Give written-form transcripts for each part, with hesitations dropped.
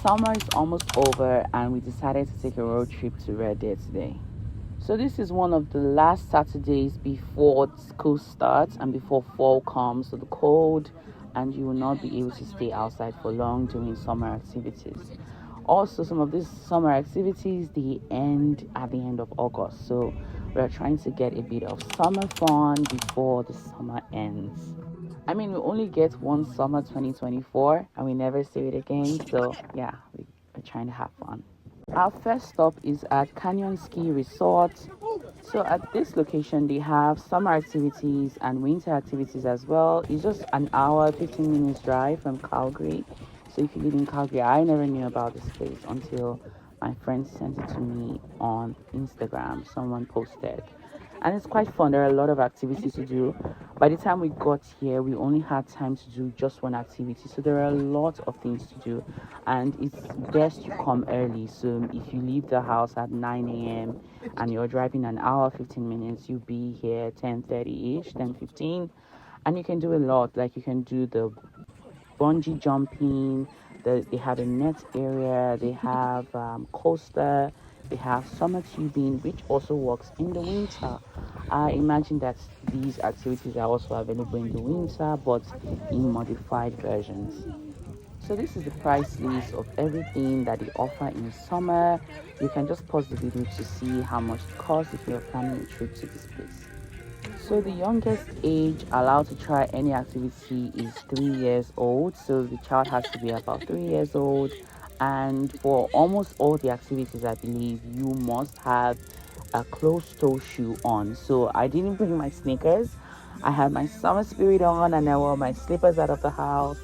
summer is almost over and we decided to take a road trip to Red Deer today. So this is one of the last Saturdays before school starts and before fall comes, so the cold, and you will not be able to stay outside for long doing summer activities. Also, some of these summer activities they end at the end of August, so we're trying to get a bit of summer fun before the summer ends. I mean, we only get one summer 2024 and we never see it again, so yeah, we're trying to have fun. Our first stop is at Canyon Ski Resort. So at this location, they have summer activities and winter activities as well. It's just an hour, 15 minutes drive from Calgary. So if you live in Calgary, I never knew about this place until my friend sent it to me on Instagram. Someone posted. And it's quite fun. There are a lot of activities to do. By the time we got here, we only had time to do just one activity. So there are a lot of things to do. And it's best you come early. So if you leave the house at 9 a.m. and you're driving an hour, 15 minutes, you'll be here 10:30-ish, 10:15. And you can do a lot. Like you can do the bungee jumping, they have a net area, they have coaster, they have summer tubing, which also works in the winter. I imagine that these activities are also available in the winter, but in modified versions. So this is the price list of everything that they offer in summer. You can just pause the video to see how much it costs if you're planning a trip to this place. So the youngest age allowed to try any activity is 3 years old. So the child has to be about 3 years old. And for almost all the activities, I believe you must have a closed toe shoe on. So I didn't bring my sneakers. I had my summer spirit on and I wore my slippers out of the house.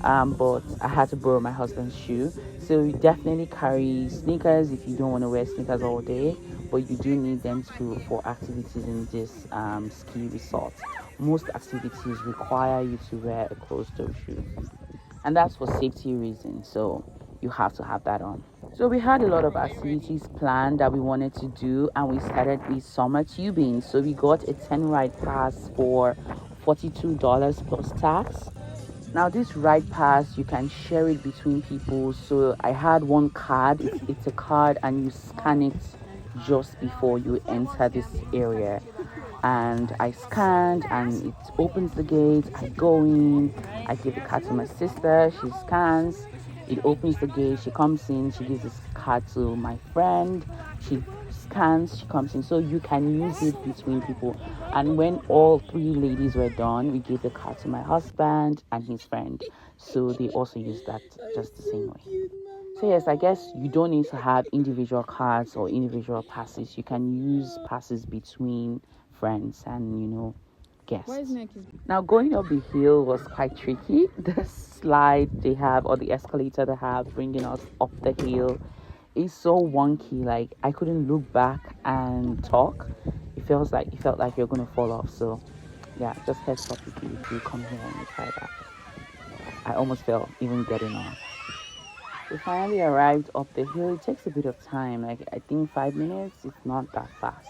But I had to borrow my husband's shoe. So you definitely carry sneakers if you don't want to wear sneakers all day, but you do need them for activities in this ski resort. Most activities require you to wear a closed-toe shoe, and that's for safety reasons. So you have to have that on. So we had a lot of activities planned that we wanted to do, and we started with summer tubing. So we got a 10 ride pass for $42 plus tax. Now this ride pass, you can share it between people. So I had one card. It's a card and you scan it just before you enter this area. And I scanned and it opens the gate. I go in, I give the card to my sister. She scans, it opens the gate. She comes in, she gives this card to my friend. She scans, she comes in. So you can use it between people. And when all three ladies were done, we gave the card to my husband and his friend. So they also use that just the same way. So yes, I guess you don't need to have individual cards or individual passes. You can use passes between friends and guests. Now going up the hill was quite tricky. The slide they have or the escalator they have bringing us up the hill is so wonky. Like I couldn't look back and talk. It felt like you're gonna fall off. So yeah, just heads up if you come here and you try that. I almost fell even getting on. We finally arrived up the hill. It takes a bit of time, like I think 5 minutes. It's not that fast.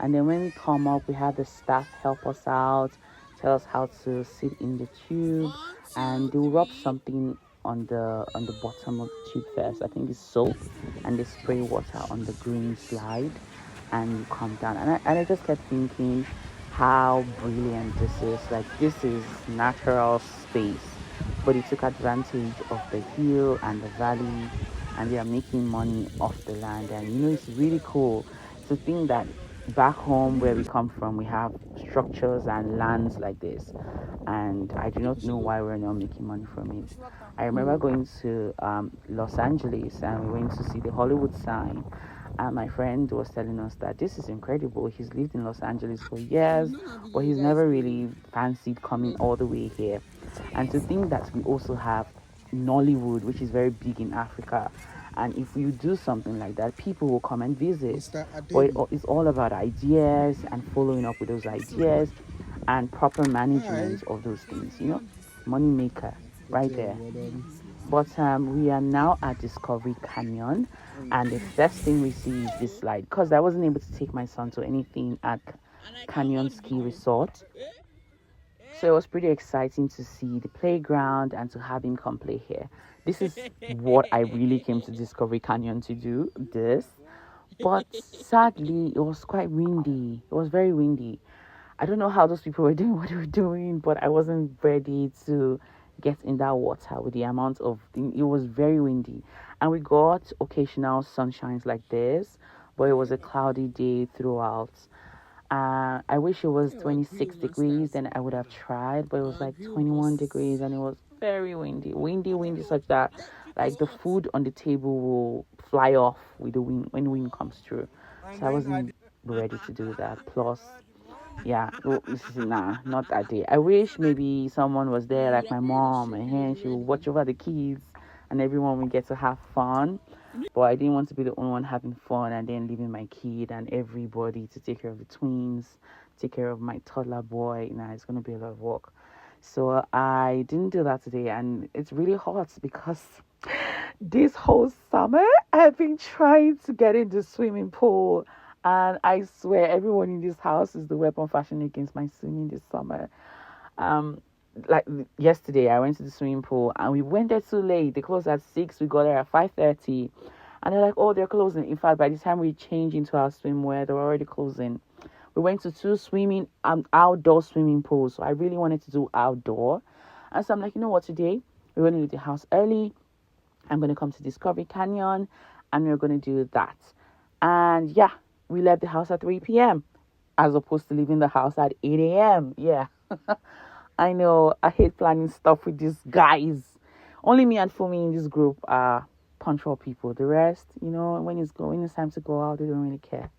And then when we come up, we have the staff help us out, tell us how to sit in the tube, and they'll rub something on the bottom of the tube first. I think it's soap, and they spray water on the green slide, and you come down. And I just kept thinking how brilliant this is. Like this is natural space, but it took advantage of the hill and the valley, and they are making money off the land. And it's really cool to think that back home where we come from, we have structures and lands like this, and I do not know why we're not making money from it. I remember going to Los Angeles, and we went to see the Hollywood sign, and my friend was telling us that this is incredible. He's lived in Los Angeles for years, but he's never really fancied coming all the way here. And to think that we also have Nollywood, which is very big in Africa, and if you do something like that, people will come and visit. But it's all about ideas and following up with those ideas and proper management of those things. Money maker right there. But we are now at Discovery Canyon, and the first thing we see is this slide, because I wasn't able to take my son to anything at Canyon Ski Resort. So it was pretty exciting to see the playground and to have him come play here. This is what I really came to Discovery Canyon to do. This. But sadly, it was quite windy. It was very windy. I don't know how those people were doing what they were doing, but I wasn't ready to get in that water with the amount of thing. It was very windy, and we got occasional sunshines like this, but it was a cloudy day throughout. I wish it was 26 degrees, then I would have tried, but it was like 21 degrees, and it was very windy, such that like the food on the table will fly off with the wind when the wind comes through. So I wasn't ready to do that. Plus, yeah, nah, not that day. I wish maybe someone was there, like my mom, and she would watch over the kids, and everyone would get to have fun. But I didn't want to be the only one having fun and then leaving my kid and everybody to take care of the twins, take care of my toddler boy. Nah, it's gonna be a lot of work. So I didn't do that today, and it's really hot because this whole summer I've been trying to get in the swimming pool, and I swear everyone in this house is the weapon fashioned against my swimming this summer. Um, like yesterday, I went to the swimming pool and we went there too late. They closed at 6. We got there at 5:30, and they're like, "Oh, they're closing." In fact, by the time we changed into our swimwear, they were already closing. We went to two swimming outdoor swimming pools, so I really wanted to do outdoor. And so I'm like, you know what? Today we're going to leave the house early. I'm going to come to Discovery Canyon, and we're going to do that. And yeah, we left the house at 3 p.m. as opposed to leaving the house at 8 a.m. Yeah. I know I hate planning stuff with these guys. Only me and Fumi in this group are punctual people. The rest, when it's time to go out, they don't really care.